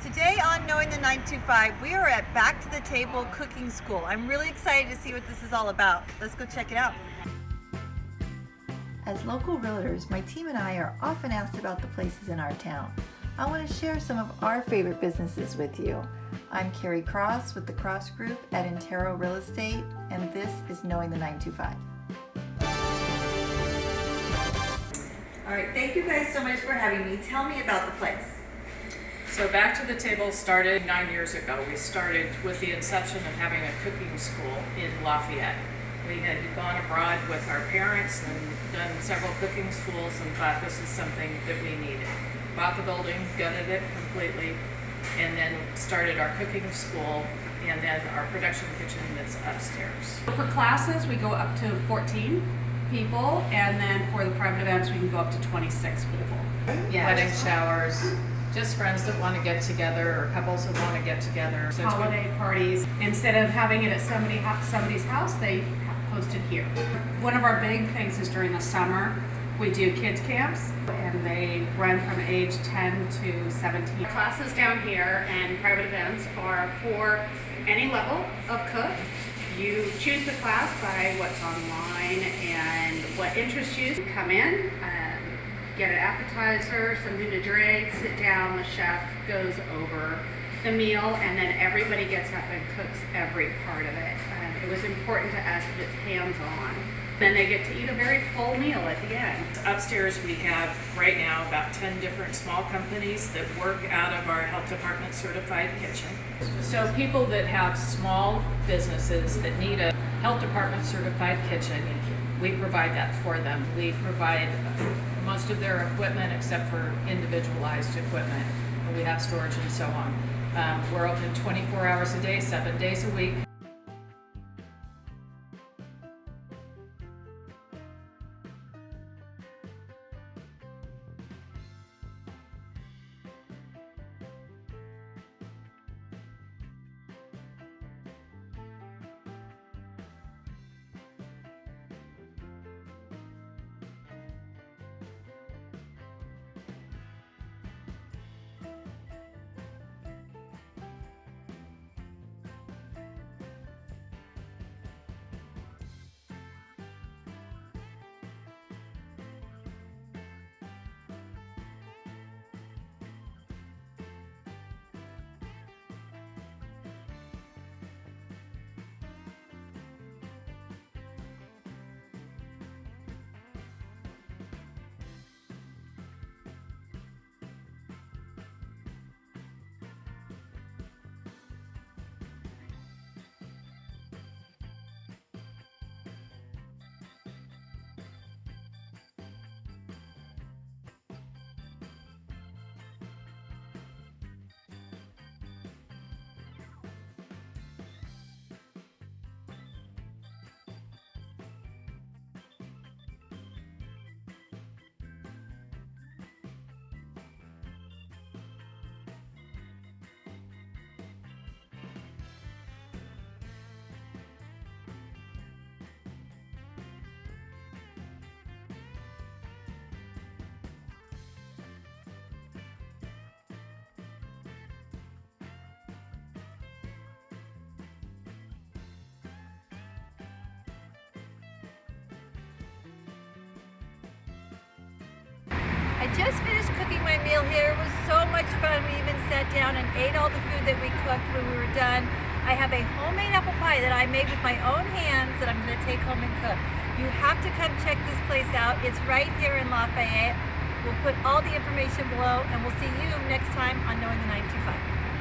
Today on Knowing the 925, we are at Back to the Table Cooking School. I'm really excited to see what this is all about. Let's go check it out. As local realtors, my team and I are often asked about the places in our town. I want to share some of our favorite businesses with you. I'm Carrie Cross with the Cross Group at Intero Real Estate, and this is Knowing the 925. All right, thank you guys so much for having me. Tell me about the place. So Back to the Table started 9 years ago. We started with the inception of having a cooking school in Lafayette. We had gone abroad with our parents and done several cooking schools and thought this is something that we needed. Bought the building, gutted it completely, and then started our cooking school and then our production kitchen that's upstairs. For classes, we go up to 14 people, and then for the private events, we can go up to 26 people. Wedding showers, just friends that want to get together or couples that want to get together. So it's Holiday parties. Instead of having it at somebody's house, they host it here. One of our big things is during the summer, we do kids camps, and they run from age 10 to 17. Classes down here and private events are for any level of cook. You choose the class by what's online and what interests you. You come in, get an appetizer, something to drink, sit down, the chef goes over the meal, and then everybody gets up and cooks every part of it. It was important to us that it's hands-on. Then they get to eat a very full meal at the end. Upstairs we have right now about 10 different small companies that work out of our health department certified kitchen. So people that have small businesses that need a health department certified kitchen, we provide that for them. We provide most of their equipment except for individualized equipment. We have storage and so on. We're open 24 hours a day, 7 days a week. I just finished cooking my meal here. It was so much fun. We even sat down and ate all the food that we cooked when we were done. I have a homemade apple pie that I made with my own hands that I'm going to take home and cook. You have to come check this place out. It's right here in Lafayette. We'll put all the information below, and we'll see you next time on Knowing the 925.